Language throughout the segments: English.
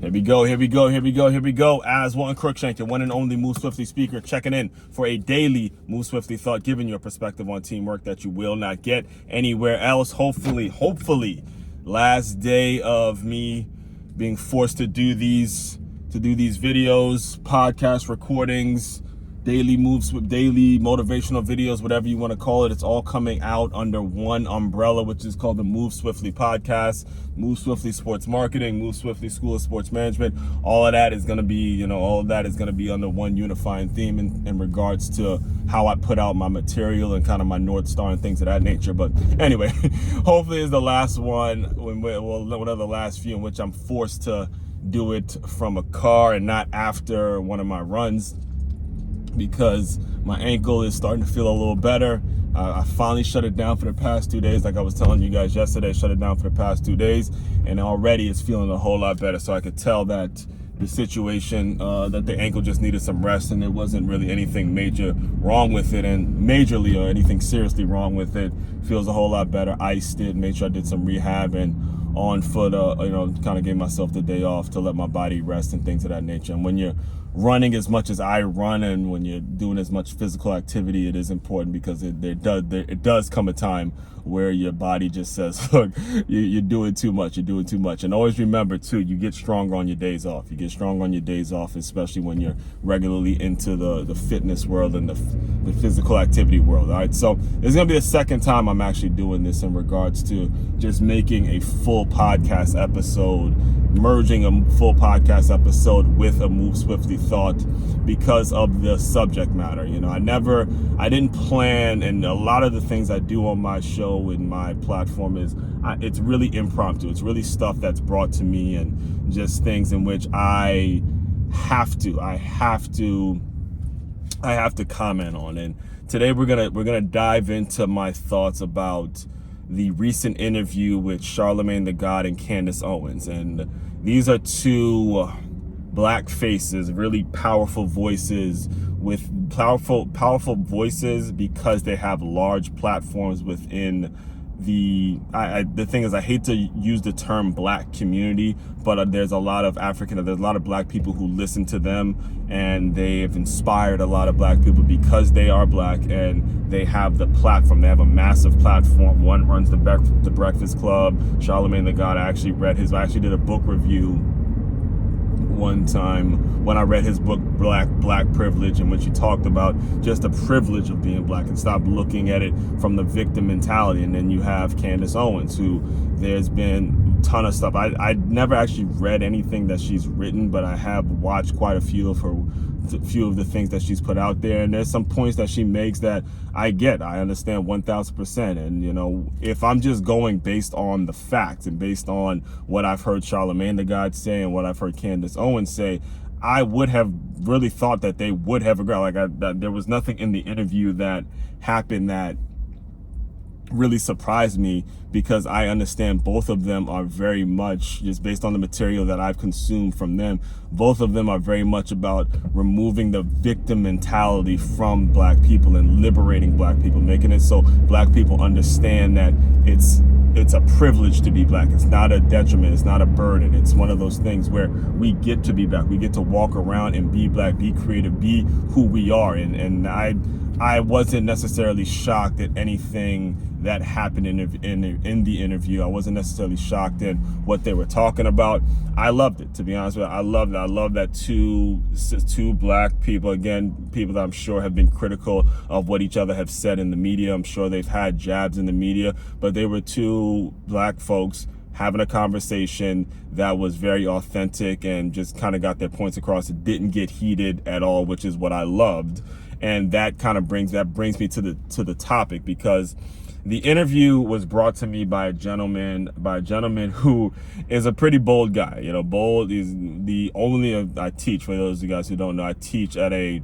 Here we go. Aswand Cruickshank, your one and only Move Swiftly speaker, checking in for a daily Move Swiftly thought, giving you a perspective on teamwork that you will not get anywhere else. Hopefully, last day of me being forced to do these videos, podcast recordings, daily motivational videos, whatever you want to call it. It's all coming out under one umbrella, which is called the Move Swiftly podcast, Move Swiftly Sports Marketing, Move Swiftly School of Sports Management. All of that is going to be, under one unifying theme in regards to how I put out my material and kind of my North Star and things of that nature. But anyway, hopefully it's the last one, one of the last few in which I'm forced to do it from a car and not after one of my runs, because my ankle is starting to feel a little better. I finally shut it down for the past 2 days. Like I was telling you guys yesterday, shut it down for the past 2 days, and already it's feeling a whole lot better. So I could tell that the situation, that the ankle just needed some rest, and there wasn't really anything major wrong with it, and majorly or anything seriously wrong with it. Feels a whole lot better. Iced it, made sure I did some rehab, and on foot, kind of gave myself the day off to let my body rest and things of that nature. And when you're running as much as I run, and when you're doing as much physical activity, it is important, because it does come a time where your body just says, look, you're doing too much. And always remember too, you get stronger on your days off. Especially when you're regularly into the fitness world and the physical activity world. All right, so it's gonna be the second time I'm actually doing this in regards to just making a full podcast episode, merging a full podcast episode with a Move Swiftly thought, because of the subject matter. I didn't plan, and a lot of the things I do on my show and my platform it's really impromptu. It's really stuff that's brought to me, and just things in which I have to comment on. And today we're gonna dive into my thoughts about the recent interview with Charlamagne tha God and Candace Owens. And these are two black faces, really powerful voices, with powerful voices because they have large platforms within the thing is, I hate to use the term black community, but there's a lot of black people who listen to them, and they have inspired a lot of black people because they are black and they have the platform. They have a massive platform. One runs the Breakfast Club. Charlamagne tha God, I actually did a book review one time when I read his book Black Privilege, in which he talked about just the privilege of being black and stop looking at it from the victim mentality. And then you have Candace Owens, who there's been a ton of stuff. I never actually read anything that she's written, but I have watched quite a few of the things that she's put out there, and there's some points that she makes that I understand 1000%. And if I'm just going based on the facts and based on what I've heard Charlamagne tha God say and what I've heard Candace Owens say, I would have really thought that they would have agreed. There was nothing in the interview that happened that really surprised me, because I understand both of them are very much, just based on the material that I've consumed from them, both of them are very much about removing the victim mentality from black people and liberating black people, making it so black people understand that it's a privilege to be black. It's not a detriment. It's not a burden. It's one of those things where we get to be black. We get to walk around and be black, be creative, be who we are. And I wasn't necessarily shocked at anything that happened in the interview. I wasn't necessarily shocked at what they were talking about. I loved it, to be honest with you. I love that two black people, again, people that I'm sure have been critical of what each other have said in the media. I'm sure they've had jabs in the media, but they were two black folks having a conversation that was very authentic and just kind of got their points across. It didn't get heated at all, which is what I loved. And that brings me to the topic, because the interview was brought to me by a gentleman who is a pretty bold guy. Bold is I teach, for those of you guys who don't know, I teach at a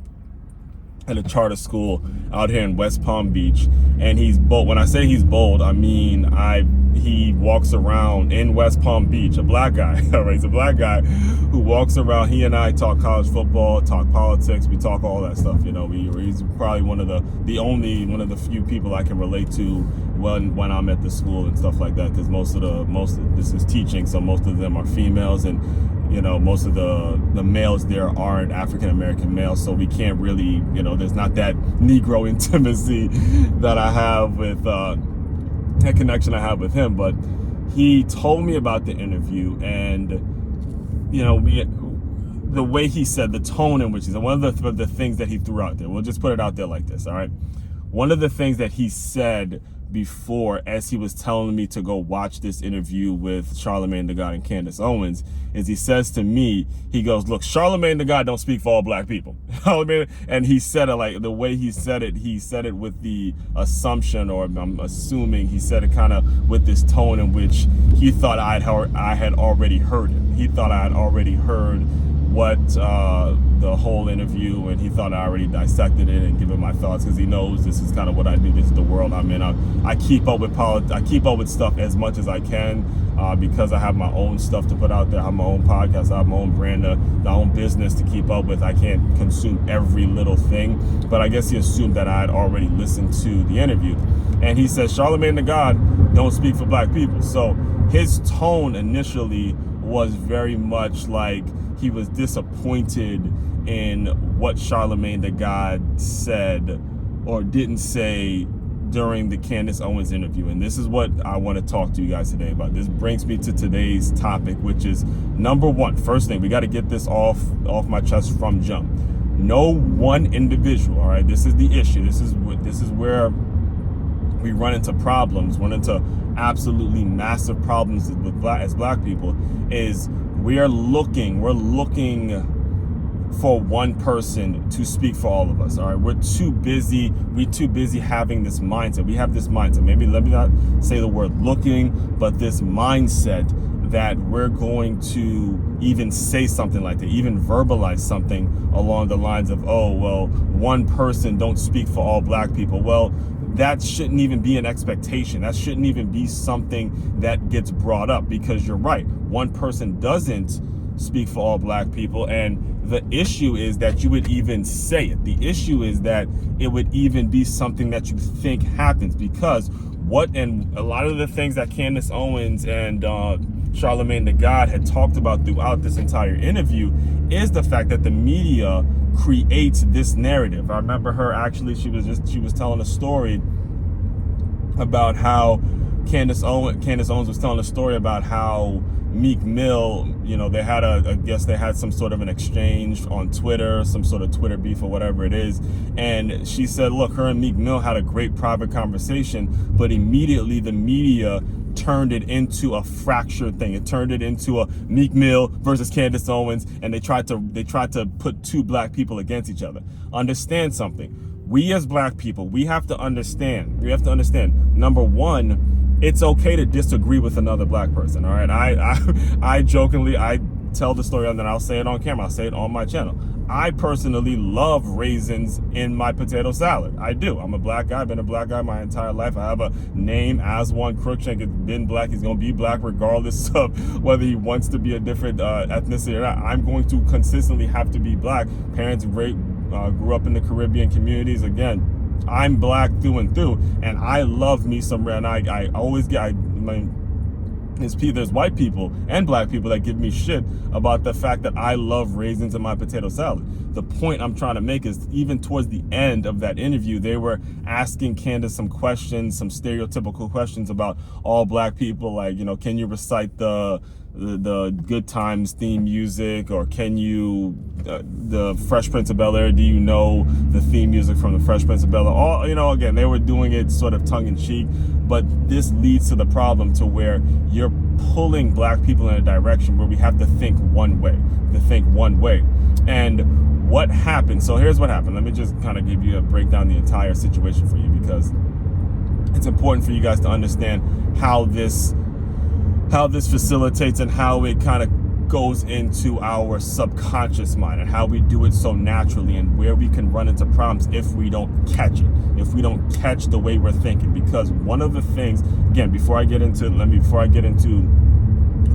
charter school out here in West Palm Beach, and he's bold. When I say he's bold, I mean he walks around in West Palm Beach, a black guy. All right, he's a black guy who walks around. He and I talk college football, talk politics, we talk all that stuff. He's probably one of the few people I can relate to when I'm at the school and stuff like that, because most of this is teaching, so most of them are females, and most of the males there aren't African-American males, so we can't really, there's not that Negro intimacy that I have with, that connection I have with him. But he told me about the interview, and, the way he said, the tone in which he said, one of the things that he threw out there, we'll just put it out there like this, all right? One of the things that he said before, as he was telling me to go watch this interview with Charlamagne tha God and Candace Owens, is he says to me, he goes, look, Charlamagne tha God don't speak for all black people. And he said it like, the way he said it with the assumption, or I'm assuming he said it kind of with this tone in which he thought I had already heard it. He thought I had already heard what the whole interview, and he thought I already dissected it and given my thoughts, because he knows this is kind of what I do. This is the world I'm in. I keep up with I keep up with stuff as much as I can, because I have my own stuff to put out there. I have my own podcast, I have my own brand, my own business to keep up with. I can't consume every little thing, but I guess he assumed that I had already listened to the interview. And he said, Charlamagne tha God don't speak for black people. So his tone initially was very much like he was disappointed in what Charlamagne tha God said or didn't say during the Candace Owens interview. And this is what I want to talk to you guys today about. This brings me to today's topic, which is number one. First thing, we got to get this off my chest from jump. No one individual, all right? This is the issue. This is where we run into problems, run into absolutely massive problems with as black people, is we're looking for one person to speak for all of us. All right, we're too busy having this mindset. We have this mindset, maybe let me not say the word looking, but this mindset that we're going to even say something like that, even verbalize something along the lines of, oh, well, one person don't speak for all black people. Well, that shouldn't even be an expectation. That shouldn't even be something that gets brought up, because you're right. One person doesn't speak for all black people, and the issue is that you would even say it. The issue is that it would even be something that you think happens, because and a lot of the things that Candace Owens and Charlamagne tha God had talked about throughout this entire interview is the fact that the media creates this narrative. I remember her actually, she was telling a story about how Candace Owens was telling a story about how Meek Mill, they had I guess they had some sort of an exchange on Twitter, some sort of Twitter beef or whatever it is. And she said, look, her and Meek Mill had a great private conversation, but immediately the media turned it into a fractured thing. It turned it into a Meek Mill versus Candace Owens, and they tried to put two black people against each other. Understand something. We as black people, we have to understand, number one, it's okay to disagree with another black person, all right? I jokingly, I tell the story, and then I'll say it on camera, I'll say it on my channel. I personally love raisins in my potato salad. I do. I'm a black guy. I've been a black guy my entire life. I have a name, Aswand. Cruickshank has been black. He's going to be black regardless of whether he wants to be a different ethnicity or not. I'm going to consistently have to be black. Parents grew up in the Caribbean communities. Again, I'm black through and through, and I love me some, and I always get, there's white people and black people that give me shit about the fact that I love raisins in my potato salad. The point I'm trying to make is, even towards the end of that interview, they were asking Candace some questions, some stereotypical questions about all black people, like, can you recite the Good Times theme music, or can you the Fresh Prince of Bel-Air, do you know the theme music from the Fresh Prince of Bel-Air? All, again, they were doing it sort of tongue-in-cheek, but this leads to the problem to where you're pulling black people in a direction where we have to think one way, and what happened? So here's what happened. Let me just kind of give you a breakdown the entire situation for you, because it's important for you guys to understand how this facilitates and how it kind of goes into our subconscious mind, and how we do it so naturally, and where we can run into problems if we don't catch it, if we don't catch the way we're thinking. Because one of the things, again, before I get into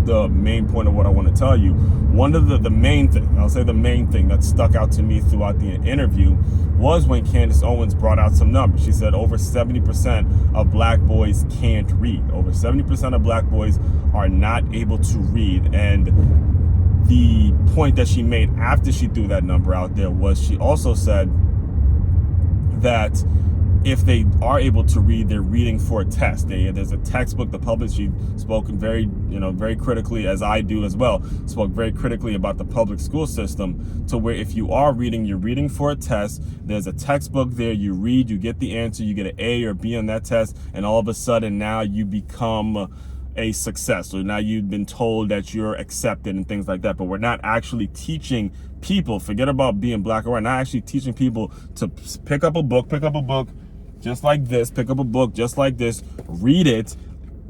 the main point of what I want to tell you, one of the main thing, I'll say the main thing that stuck out to me throughout the interview was when Candace Owens brought out some numbers. She said over 70% of black boys can't read. Over 70% of black boys are not able to read. And the point that she made after she threw that number out there was she also said that if they are able to read, they're reading for a test. There's a textbook, the public, she spoke very critically, as I do as well, spoke very critically about the public school system, to where if you are reading, you're reading for a test. There's a textbook there, you read, you get the answer, you get an A or B on that test, and all of a sudden now you become a success. So now you've been told that you're accepted and things like that. But we're not actually teaching people, forget about being black or white, not actually teaching people to pick up a book just like this, pick up a book just like this, read it,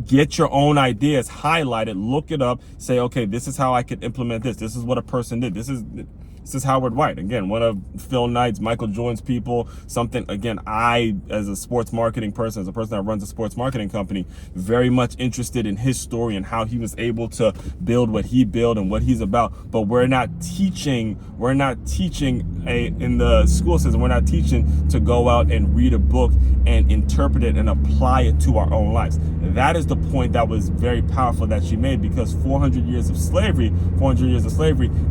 get your own ideas, highlight it, look it up, say, okay, this is how I could implement this. This is what a person did. This is Howard White. Again, one of Phil Knight's, Michael Jordan's people, something, again, I, as a sports marketing person, as a person that runs a sports marketing company, very much interested in his story and how he was able to build what he built and what he's about. But we're not teaching in the school system, we're not teaching to go out and read a book and interpret it and apply it to our own lives. That is the point that was very powerful that she made, because 400 years of slavery,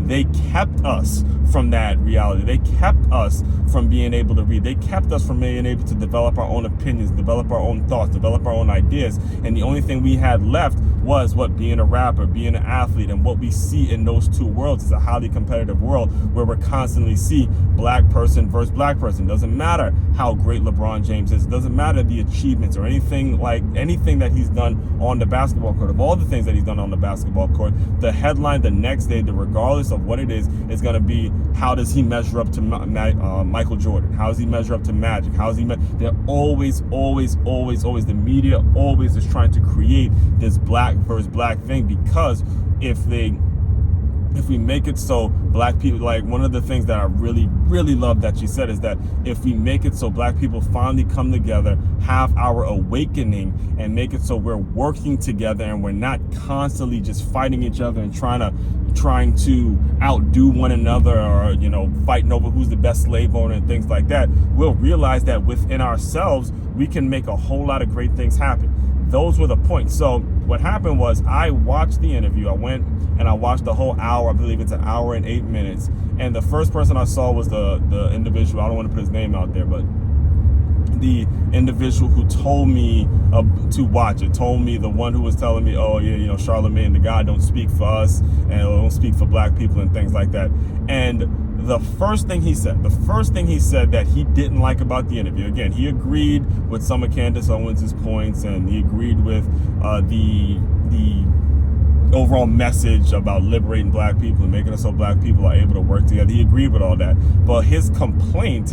they kept us from that reality. They kept us from being able to read. They kept us from being able to develop our own opinions, develop our own thoughts, develop our own ideas. And the only thing we had left was being a rapper, being an athlete. And what we see in those two worlds is a highly competitive world where we're constantly see black person versus black person. Doesn't matter how great LeBron James is. It doesn't matter the achievements or anything that he's done on the basketball court. Of all the things that he's done on the basketball court, the headline the next day, regardless of what it is going to be, how does he measure up to Michael Jordan? How does he measure up to Magic? They're always, the media always is trying to create this black versus black thing, because if we make it so black people, like one of the things that I really, really love that she said is that if we make it so black people finally come together, have our awakening, and make it so we're working together and we're not constantly just fighting each other and trying to outdo one another, or fighting over who's the best slave owner and things like that, we'll realize that within ourselves we can make a whole lot of great things happen. Those were the points. So what happened was, I watched the interview. I went and I watched the whole hour. I believe it's an hour and 8 minutes. And the first person I saw was the individual. I don't want to put his name out there, but the individual who told me to watch it, told me, the one who was telling me, oh yeah, Charlemagne the God don't speak for us and don't speak for black people and things like that. And the first thing he said that he didn't like about the interview, again, he agreed with some of Candace Owens' points, and he agreed with the overall message about liberating black people and making it so black people are able to work together. He agreed with all that. But his complaint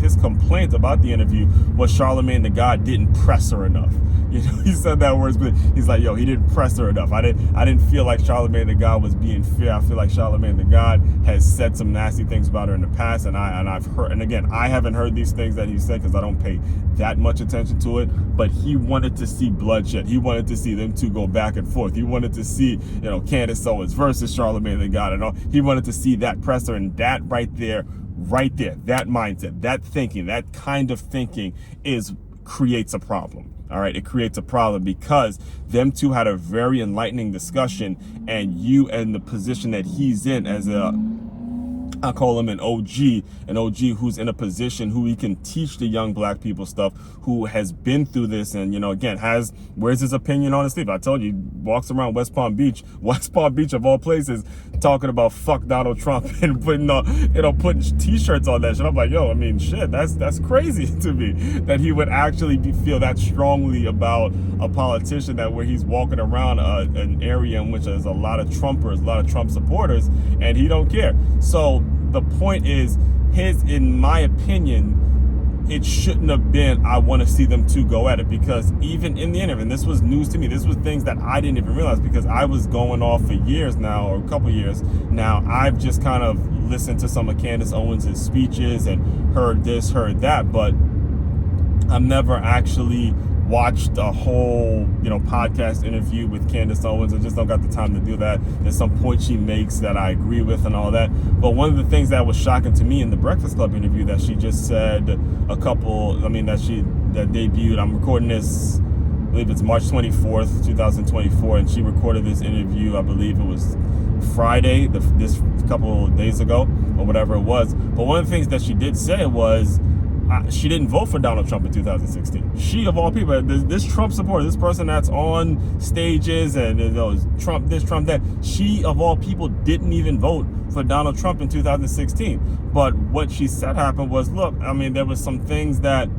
about the interview was Charlemagne the God didn't press her enough. He said that words, but he's like, he didn't press her enough. I didn't feel like Charlemagne the God was being fair. I feel like Charlemagne the God has said some nasty things about her in the past, and I've heard, and again, I haven't heard these things that he said because I don't pay that much attention to it, but he wanted to see bloodshed. He wanted to see them two go back and forth. He wanted to see, Candace Owens versus Charlemagne the God, and all. He wanted to see that presser, and that right there, that mindset, that thinking, that kind of thinking creates a problem. All right, it creates a problem because them two had a very enlightening discussion, and you in the position that he's in as I call him an OG who's in a position who he can teach the young black people stuff, who has been through this, and again wears his opinion on his sleeve. I told you, walks around West Palm Beach of all places, talking about fuck Donald Trump and putting t-shirts on that shit. I'm like, shit, that's crazy to me that he would actually feel that strongly about a politician, that where he's walking around an area in which there's a lot of Trumpers, a lot of Trump supporters, and he don't care. So the point is, in my opinion, it shouldn't have been, I want to see them two go at it, because even in the interview, and this was news to me, this was things that I didn't even realize, because I was going off for years now, or a couple years now, I've just kind of listened to some of Candace Owens' speeches and heard this, heard that, but I've never actually watched a whole, podcast interview with Candace Owens. I just don't got the time to do that. There's some points she makes that I agree with and all that. But one of the things that was shocking to me in the Breakfast Club interview that she just said that debuted, I'm recording this, I believe it's March 24th, 2024, and she recorded this interview, I believe it was Friday, this couple of days ago or whatever it was. But one of the things that she did say was she didn't vote for Donald Trump in 2016. She, of all people, this Trump supporter, this person that's on stages and Trump this, Trump that, she, of all people, didn't even vote for Donald Trump in 2016. But what she said happened was, look, I mean, there was some things that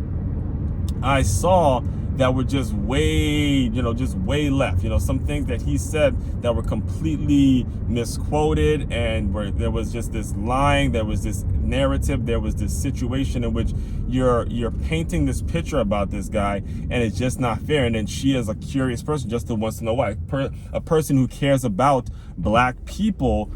I saw that were just way left. Some things that he said that were completely misquoted, and where there was just this lying, there was this narrative, there was this situation in which you're painting this picture about this guy, and it's just not fair. And then she, as a curious person, just wants to know why. A person who cares about black people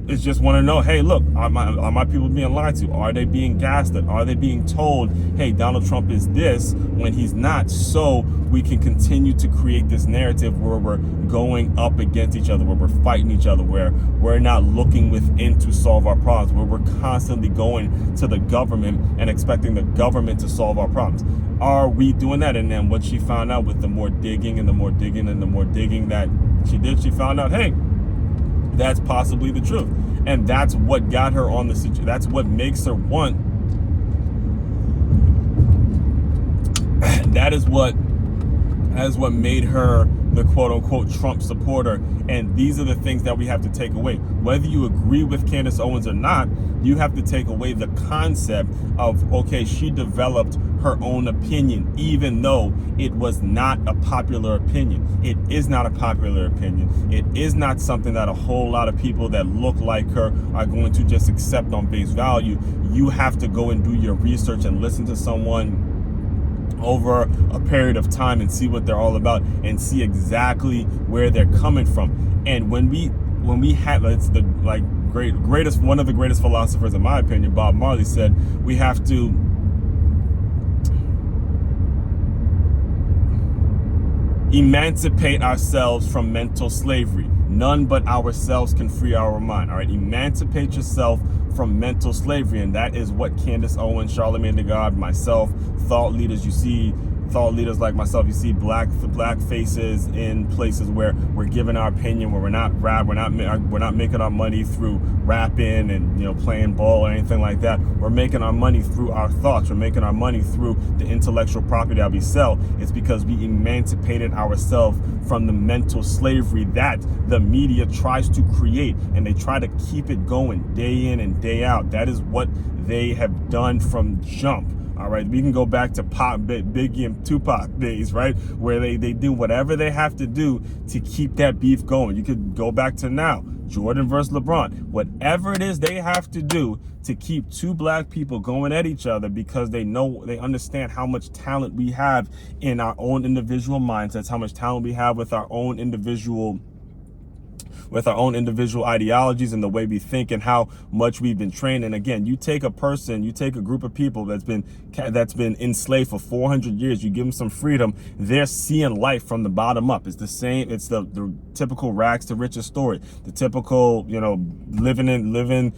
is just want to know, hey, look, are my people being lied to? Are they being gaslit? Are they being told, hey, Donald Trump is this when he's not? So we can continue to create this narrative where we're going up against each other, where we're fighting each other, where we're not looking within to solve our problems, where we're constantly going to the government and expecting the government to solve our problems. Are we doing that? And then what she found out with the more digging and the more digging and the more digging that she did, she found out, hey, that's possibly the truth. And that's what got her on the situation. That's what makes her want. That is what made her the quote unquote Trump supporter. And these are the things that we have to take away. Whether you agree with Candace Owens or not, you have to take away the concept of, okay, she developed her own opinion, even though it was not a popular opinion. It is not a popular opinion. It is not something that a whole lot of people that look like her are going to just accept on base value. You have to go and do your research and listen to someone over a period of time and see what they're all about and see exactly where they're coming from. And when we have, it's the greatest, one of the greatest philosophers in my opinion, Bob Marley, said we have to emancipate ourselves from mental slavery. None but ourselves can free our mind. All right, emancipate yourself from mental slavery, and that is what Candace Owens, Charlamagne tha God, myself, thought leaders, you see thought leaders like myself, you see black faces in places where we're giving our opinion, where we're not making our money through rapping and playing ball or anything like that. We're making our money through our thoughts. We're making our money through the intellectual property that we sell. It's because we emancipated ourselves from the mental slavery that the media tries to create, and they try to keep it going day in and day out. That is what they have done from jump. All right, we can go back to Biggie and Tupac days, right? Where they do whatever they have to do to keep that beef going. You could go back to now, Jordan versus LeBron. Whatever it is they have to do to keep two black people going at each other, because they understand how much talent we have in our own individual mindsets, how much talent we have with our own individual ideologies and the way we think and how much we've been trained. And again, you take a group of people that's been enslaved for 400 years, you give them some freedom, they're seeing life from the bottom up. It's the same, it's the typical rags to riches story, the typical, living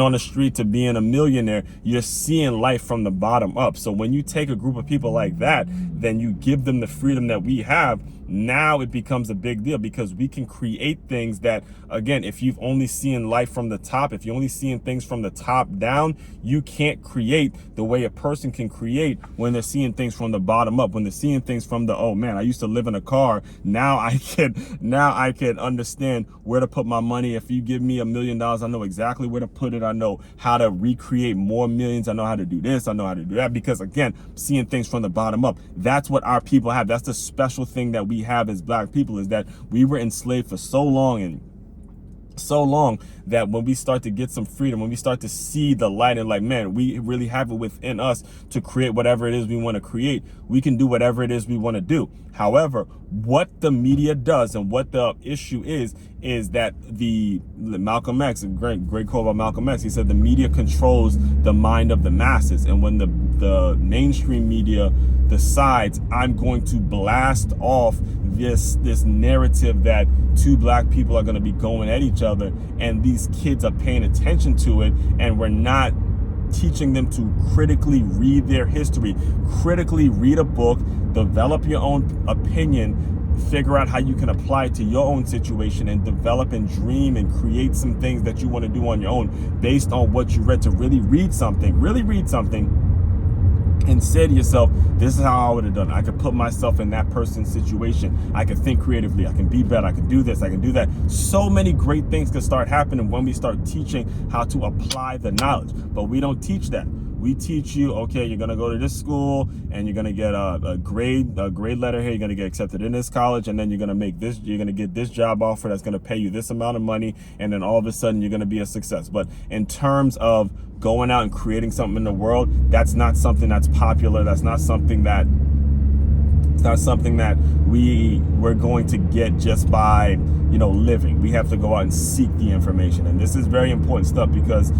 on the street to being a millionaire. You're seeing life from the bottom up. So when you take a group of people like that, then you give them the freedom that we have. Now it becomes a big deal, because we can create things that, again, if you've only seen life from the top, if you're only seeing things from the top down, you can't create the way a person can create when they're seeing things from the bottom up, when they're seeing things from the, oh man, I used to live in a car. Now I can understand where to put my money. If you give me $1 million, I know exactly where to put it. I know how to recreate more millions. I know how to do this. I know how to do that, because again, seeing things from the bottom up. That's what our people have. That's the special thing that we have as black people, is that we were enslaved for so long that when we start to get some freedom, when we start to see the light and like, man, we really have it within us to create whatever it is we want to create. We can do whatever it is we want to do. However, what the media does and what the issue is that the Malcolm X, a great quote about Malcolm X, he said the media controls the mind of the masses. And when the mainstream media decides, I'm going to blast off this narrative that two black people are going to be going at each other, and these kids are paying attention to it, and we're not teaching them to critically read their history, critically read a book, develop your own opinion, figure out how you can apply it to your own situation and develop and dream and create some things that you want to do on your own based on what you read. To really read something and say to yourself, this is how I would have done it. I could put myself in that person's situation. I can think creatively. I can be better. I can do this. I can do that. So many great things can start happening when we start teaching how to apply the knowledge. But we don't teach that. We teach you, okay, you're going to go to this school and you're going to get a grade letter here. You're going to get accepted in this college, and then you're going to make this, you're going to get this job offer that's going to pay you this amount of money. And then all of a sudden you're going to be a success. But in terms of going out and creating something in the world, that's not something that's popular. That's not something that we're going to get just by, living. We have to go out and seek the information. And this is very important stuff because,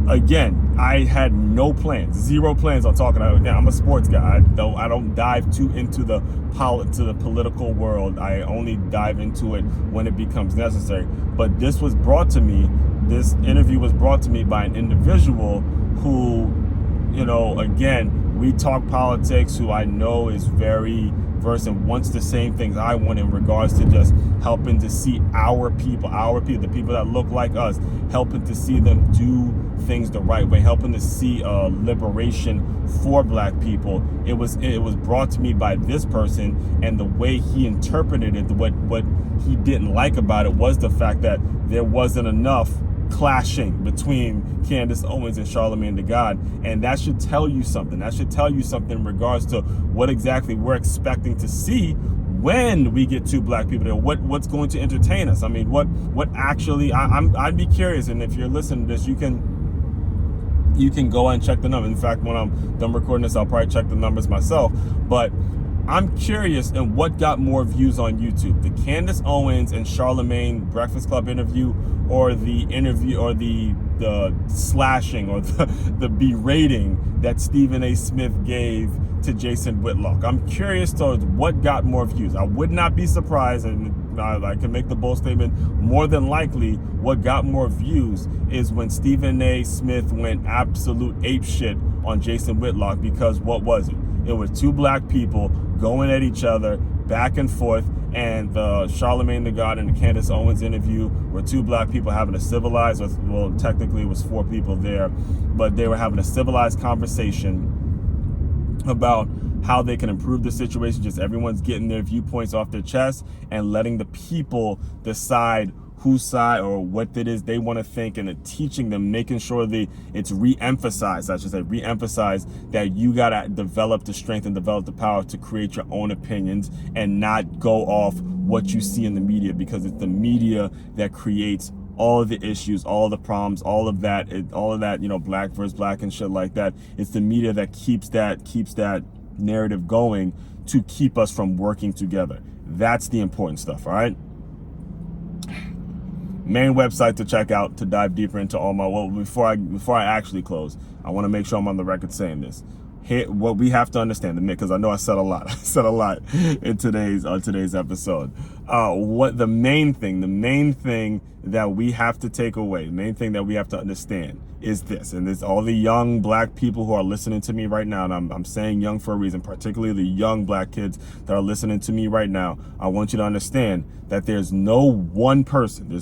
again, I had no plans, zero plans on talking about it. Now, I'm a sports guy. I don't dive too into the political world. I only dive into it when it becomes necessary. But this interview was brought to me by an individual who, again, we talk politics, who I know is very versed and wants the same things I want in regards to just helping to see our people, the people that look like us, helping to see them do things the right way, helping to see liberation for Black people. It was brought to me by this person, and the way he interpreted it, what he didn't like about it was the fact that there wasn't enough clashing between Candace Owens and Charlamagne the God, and that should tell you something. That should tell you something in regards to what exactly we're expecting to see when we get two Black people there. What's going to entertain us? I mean, what actually? I'd be curious, and if you're listening to this, you can go and check the numbers. In fact, when I'm done recording this, I'll probably check the numbers myself. But I'm curious in what got more views on YouTube, the Candace Owens and Charlamagne Breakfast Club interview, or the interview, or the slashing or the berating that Stephen A. Smith gave to Jason Whitlock. I'm curious to what got more views. I would not be surprised, and I can make the bold statement, more than likely what got more views is when Stephen A. Smith went absolute ape shit on Jason Whitlock, because what was it? It was two Black people going at each other back and forth, and the Charlamagne the God and the Candace Owens interview were two Black people having a civilized, well, technically it was four people there, but they were having a civilized conversation about how they can improve the situation. Just everyone's getting their viewpoints off their chest and letting the people decide whose side or what it is they want to think, and teaching them, making sure it's re-emphasized, that you got to develop the strength and develop the power to create your own opinions and not go off what you see in the media, because it's the media that creates all of the issues, all the problems, all of that, Black versus Black and shit like that. It's the media that keeps that narrative going to keep us from working together. That's the important stuff, all right? Main website to check out to dive deeper into all my, well, before I actually close, I want to make sure I'm on the record saying this. Here, what we have to understand, because I know I said a lot. In today's episode. What the main thing that we have to take away, the main thing that we have to understand is this, and it's all the young Black people who are listening to me right now, and I'm saying young for a reason, particularly the young Black kids that are listening to me right now. I want you to understand that there's no one person,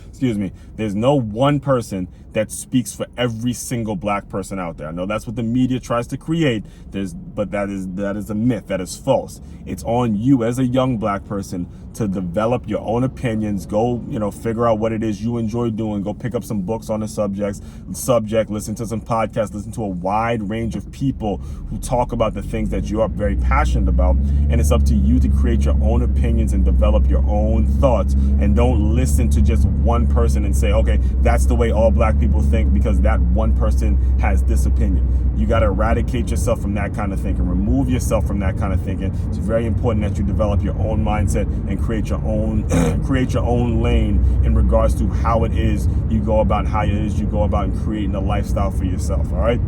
excuse me, there's no one person that speaks for every single Black person out there. I know that's what the media tries to create, but that is a myth, that is false. It's on you as a young Black person to develop your own opinions, go, figure out what it is you enjoy doing, go pick up some books on the subject, listen to some podcasts, listen to a wide range of people who talk about the things that you are very passionate about, and it's up to you to create your own opinions and develop your own thoughts, and don't listen to just one person and say, okay, that's the way all Black people think because that one person has this opinion. You got to eradicate yourself from that kind of thinking, remove yourself from that kind of thinking. It's very important that you develop your own mindset and create your own lane in regards to how it is you go about creating a lifestyle for yourself. All right,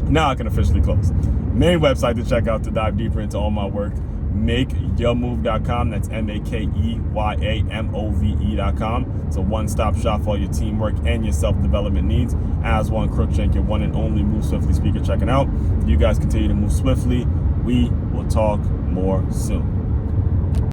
now I can officially close. Main website to check out to dive deeper into all my work, makeyourmove.com. That's makeyourmove.com. It's a one-stop shop for all your teamwork and your self-development needs. Aswand Cruickshank, your one and only Move Swiftly speaker, checking out. You guys continue to move swiftly. We will talk more. more soon.